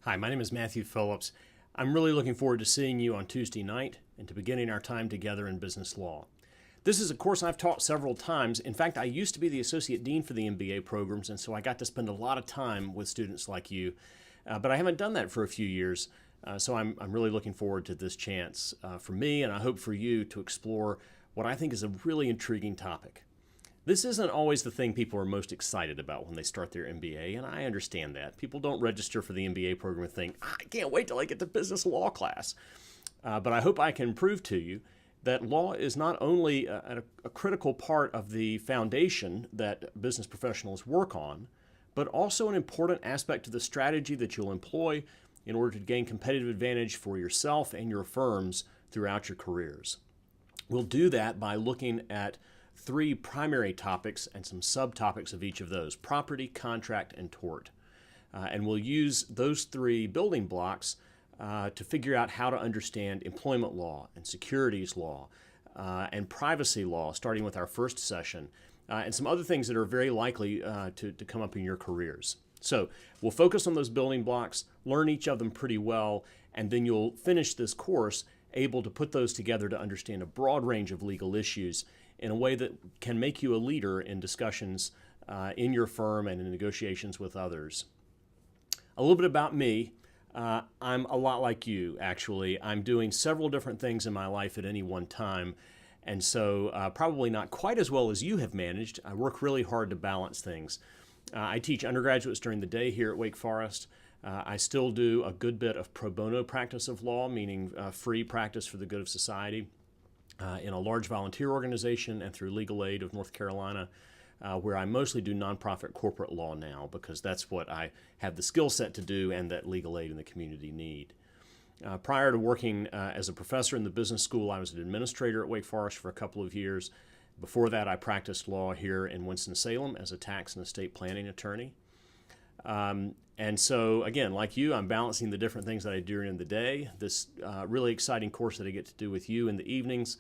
Hi, my name is Matthew Phillips. I'm really looking forward to seeing you on Tuesday night and to beginning our time together in business law. This is a course I've taught several times. In fact, I used to be the Associate Dean for the MBA programs, and so I got to spend a lot of time with students like you. But I haven't done that for a few years, so I'm really looking forward to this chance for me, and I hope for you, to explore what I think is a really intriguing topic. This isn't always the thing people are most excited about when they start their MBA, and I understand that. People don't register for the MBA program and think, I can't wait till I get to business law class. But I hope I can prove to you that law is not only a critical part of the foundation that business professionals work on, but also an important aspect of the strategy that you'll employ in order to gain competitive advantage for yourself and your firms throughout your careers. We'll do that by looking at three primary topics and some subtopics of each of those: property, contract, and tort. And we'll use those three building blocks to figure out how to understand employment law and securities law and privacy law, starting with our first session, and some other things that are very likely to come up in your careers. So we'll focus on those building blocks, learn each of them pretty well, and then you'll finish this course able to put those together to understand a broad range of legal issues in a way that can make you a leader in discussions in your firm and in negotiations with others. A little bit about me. I'm a lot like you, actually. I'm doing several different things in my life at any one time, and so probably not quite as well as you have managed. I work really hard to balance things. I teach undergraduates during the day here at Wake Forest. I still do a good bit of pro bono practice of law, meaning free practice for the good of society, in a large volunteer organization and through Legal Aid of North Carolina, where I mostly do nonprofit corporate law now, because that's what I have the skill set to do and that Legal Aid and the community need. Prior to working as a professor in the business school, I was an administrator at Wake Forest for a couple of years. Before that, I practiced law here in Winston-Salem as a tax and estate planning attorney. And so, again, like you, I'm balancing the different things that I do during the day. This really exciting course that I get to do with you in the evenings,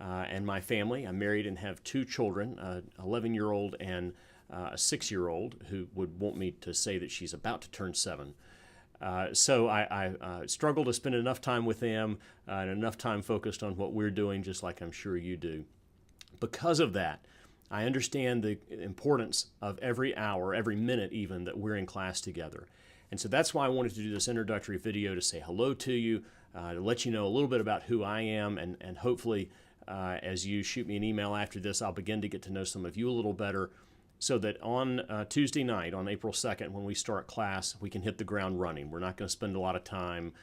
and my family. I'm married and have two children, an 11-year-old and a 6-year-old, who would want me to say that she's about to turn 7. So I struggle to spend enough time with them and enough time focused on what we're doing, just like I'm sure you do. Because of that, I understand the importance of every hour, every minute even, that we're in class together. And so that's why I wanted to do this introductory video, to say hello to you, to let you know a little bit about who I am, and hopefully as you shoot me an email after this, I'll begin to get to know some of you a little better, so that on Tuesday night, on April 2nd, when we start class, we can hit the ground running. We're not going to spend a lot of time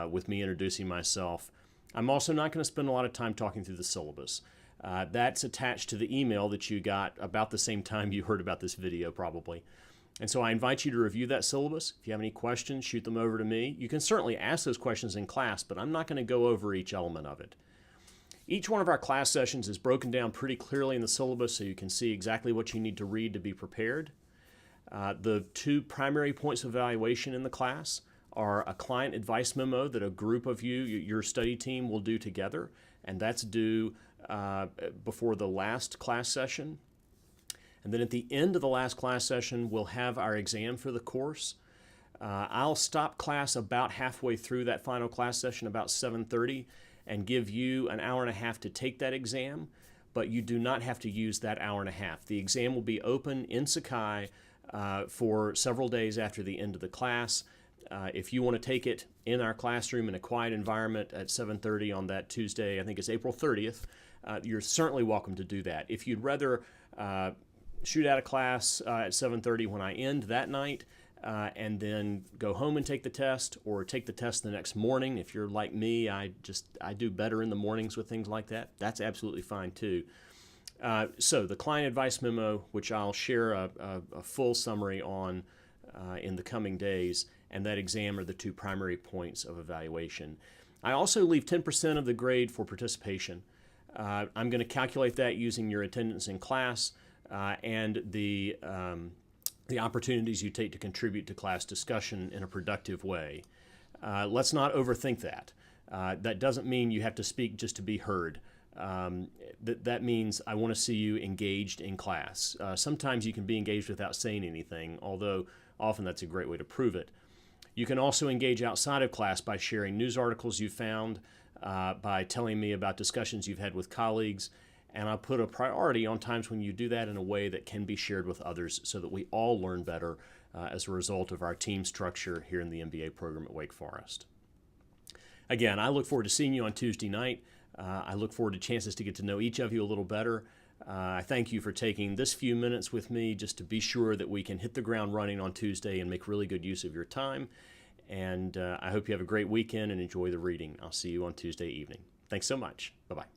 with me introducing myself. I'm also not going to spend a lot of time talking through the syllabus. That's attached to the email that you got about the same time you heard about this video, probably. And so I invite you to review that syllabus. If you have any questions, shoot them over to me. You can certainly ask those questions in class, but I'm not going to go over each element of it. Each one of our class sessions is broken down pretty clearly in the syllabus, so you can see exactly what you need to read to be prepared. The two primary points of evaluation in the class are a client advice memo that a group of you, your study team, will do together, and that's due before the last class session. And then at the end of the last class session, we'll have our exam for the course. I'll stop class about halfway through that final class session, about 7:30, and give you an hour and a half to take that exam, but you do not have to use that hour and a half. The exam will be open in Sakai for several days after the end of the class. If you want to take it in our classroom in a quiet environment at 7:30 on that Tuesday, I think it's April 30th, you're certainly welcome to do that. If you'd rather shoot out of class at 7:30 when I end that night, and then go home and take the test, or take the test the next morning, if you're like me, I do better in the mornings with things like that, that's absolutely fine too. So the client advice memo, which I'll share a full summary on in the coming days, and that exam are the two primary points of evaluation. I also leave 10% of the grade for participation. I'm going to calculate that using your attendance in class and the opportunities you take to contribute to class discussion in a productive way. Let's not overthink that. That doesn't mean you have to speak just to be heard. That means I want to see you engaged in class. Sometimes you can be engaged without saying anything, although often that's a great way to prove it. You can also engage outside of class by sharing news articles you found, by telling me about discussions you've had with colleagues, and I'll put a priority on times when you do that in a way that can be shared with others so that we all learn better as a result of our team structure here in the MBA program at Wake Forest. Again, I look forward to seeing you on Tuesday night. I look forward to chances to get to know each of you a little better. I thank you for taking this few minutes with me just to be sure that we can hit the ground running on Tuesday and make really good use of your time. And I hope you have a great weekend and enjoy the reading. I'll see you on Tuesday evening. Thanks so much. Bye-bye.